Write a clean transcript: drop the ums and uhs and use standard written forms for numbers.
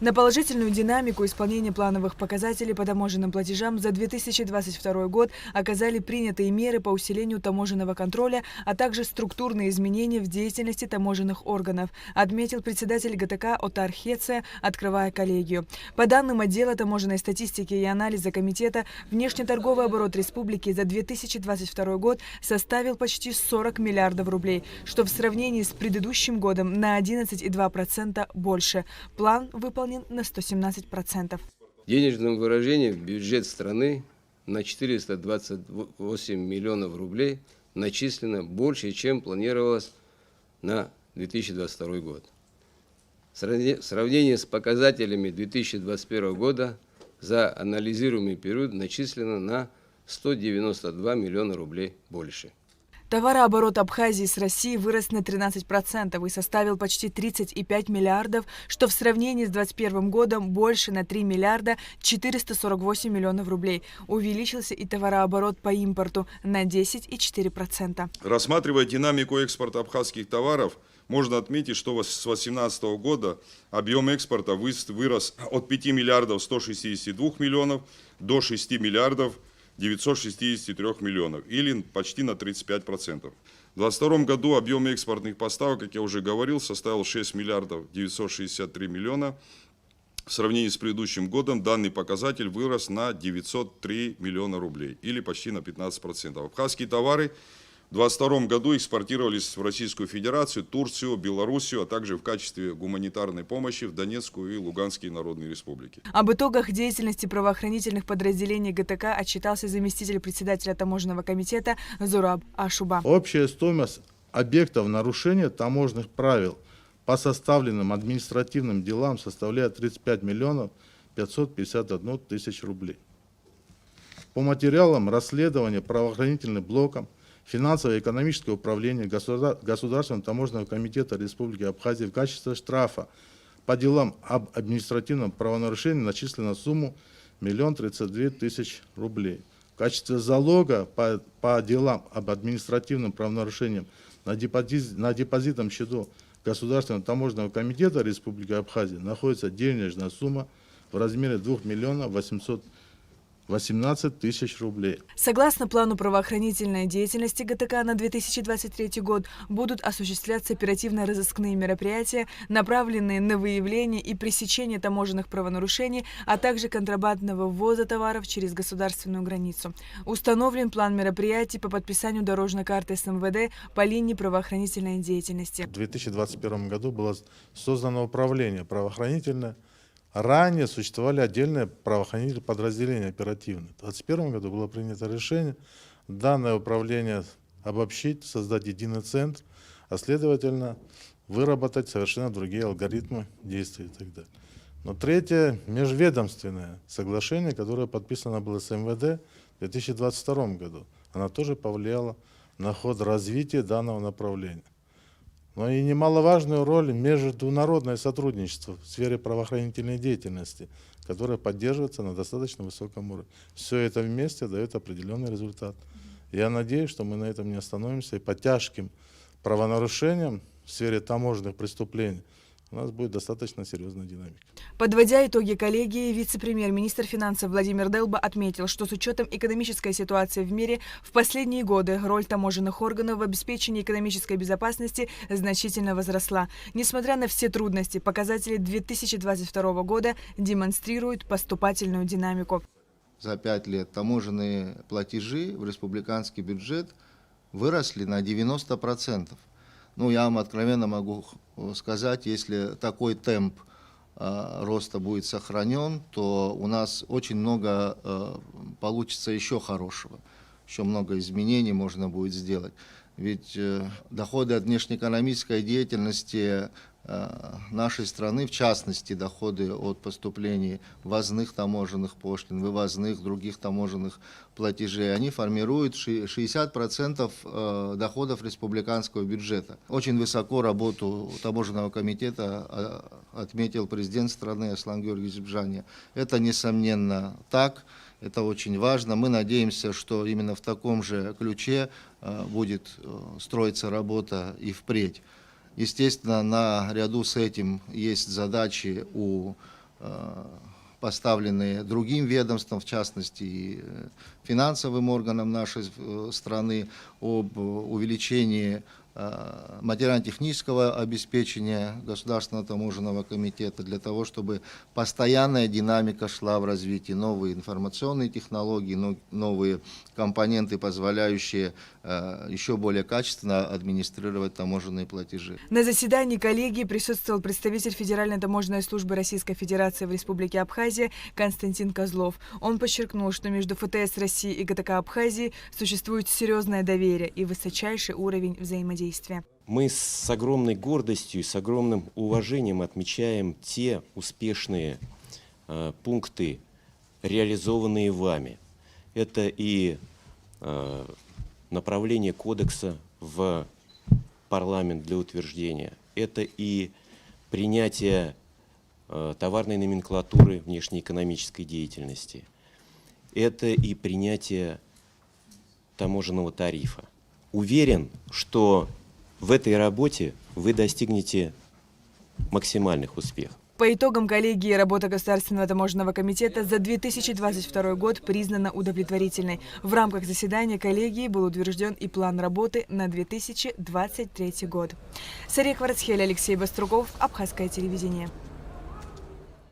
На положительную динамику исполнения плановых показателей по таможенным платежам за 2022 год оказали принятые меры по усилению таможенного контроля, а также структурные изменения в деятельности таможенных органов, отметил председатель ГТК Отар Хеце, открывая коллегию. По данным отдела таможенной статистики и анализа комитета, внешнеторговый оборот республики за 2022 год составил почти 40 миллиардов рублей, что в сравнении с предыдущим годом на 11,2% больше. План выполнен на 117%. В денежном выражении бюджет страны на 428 миллионов рублей начислено больше, чем планировалось на 2022 год. В сравнении с показателями 2021 года за анализируемый период начислено на 192 миллиона рублей больше. Товарооборот Абхазии с Россией вырос на 13% и составил почти 35 миллиардов, что в сравнении с 2021 годом больше на 3 миллиарда 448 миллионов рублей. Увеличился и товарооборот по импорту на 10,4%. Рассматривая динамику экспорта абхазских товаров, можно отметить, что с 2018 года объем экспорта вырос от 5 миллиардов 162 миллионов до 6 миллиардов 963 миллионов, или почти на 35%. В 2022 году объем экспортных поставок, как я уже говорил, составил 6 миллиардов 963 миллиона. В сравнении с предыдущим годом данный показатель вырос на 903 миллиона рублей, или почти на 15%. Абхазские товары в 2022 году экспортировались в Российскую Федерацию, Турцию, Белоруссию, а также в качестве гуманитарной помощи в Донецкую и Луганские народные республики. Об итогах деятельности правоохранительных подразделений ГТК отчитался заместитель председателя таможенного комитета Зураб Ашуба. Общая стоимость объектов нарушения таможенных правил по составленным административным делам составляет 35 миллионов 551 тысяч рублей. По материалам расследования правоохранительным блоком Финансово-экономическое управление Государственного таможенного комитета Республики Абхазия в качестве штрафа по делам об административном правонарушении начислена сумму 1 032 000 рублей. В качестве залога по делам об административном правонарушении на депозитном счету Государственного таможенного комитета Республики Абхазия находится денежная сумма в размере 2 818 тысяч рублей. Согласно плану правоохранительной деятельности ГТК на 2023 год будут осуществляться оперативно-розыскные мероприятия, направленные на выявление и пресечение таможенных правонарушений, а также контрабандного ввоза товаров через государственную границу. Установлен план мероприятий по подписанию дорожной карты с МВД по линии правоохранительной деятельности. В 2021 году было создано управление правоохранительное. Ранее существовали отдельные правоохранительные подразделения оперативные. В 2021 году было принято решение данное управление обобщить, создать единый центр, а следовательно выработать совершенно другие алгоритмы действий и так далее. Но третье межведомственное соглашение, которое подписано было с МВД в 2022 году, оно тоже повлияло на ход развития данного направления. Но и немаловажную роль международное сотрудничество в сфере правоохранительной деятельности, которое поддерживается на достаточно высоком уровне. Все это вместе дает определенный результат. Я надеюсь, что мы на этом не остановимся, и по тяжким правонарушениям в сфере таможенных преступлений у нас будет достаточно серьезная динамика. Подводя итоги коллегии, вице-премьер-министр финансов Владимир Делба отметил, что с учетом экономической ситуации в мире в последние годы роль таможенных органов в обеспечении экономической безопасности значительно возросла. Несмотря на все трудности, показатели 2022 года демонстрируют поступательную динамику. За 5 лет таможенные платежи в республиканский бюджет выросли на 90%. Ну, я вам откровенно могу сказать, если такой темп роста будет сохранен, то у нас очень много получится еще хорошего, еще много изменений можно будет сделать. Ведь доходы от внешнеэкономической деятельности нашей страны, в частности, доходы от поступлений ввозных таможенных пошлин, вывозных, других таможенных платежей, они формируют 60% доходов республиканского бюджета. Очень высоко работу таможенного комитета отметил президент страны Аслан Георгиевич Бжания. Это, несомненно, так. Это очень важно. Мы надеемся, что именно в таком же ключе будет строиться работа и впредь. Естественно, наряду с этим есть задачи у поставленные другим ведомствам, в частности и финансовым органам нашей страны, об увеличении материально-технического обеспечения Государственного таможенного комитета для того, чтобы постоянная динамика шла в развитии, новые информационные технологии, новые компоненты, позволяющие еще более качественно администрировать таможенные платежи. На заседании коллегии присутствовал представитель Федеральной таможенной службы Российской Федерации в Республике Абхазия Константин Козлов. Он подчеркнул, что между ФТС России и ГТК Абхазии существует серьезное доверие и высочайший уровень взаимодействия. Мы с огромной гордостью и с огромным уважением отмечаем те успешные пункты, реализованные вами. Это и направление кодекса в парламент для утверждения, это и принятие товарной номенклатуры внешнеэкономической деятельности, это и принятие таможенного тарифа. Уверен, что в этой работе вы достигнете максимальных успехов. По итогам коллегии работа Государственного таможенного комитета за 2022 год признана удовлетворительной. В рамках заседания коллегии был утвержден и план работы на 2023 год. Сария Кварцхель, Алексей Баструков, Абхазское телевидение.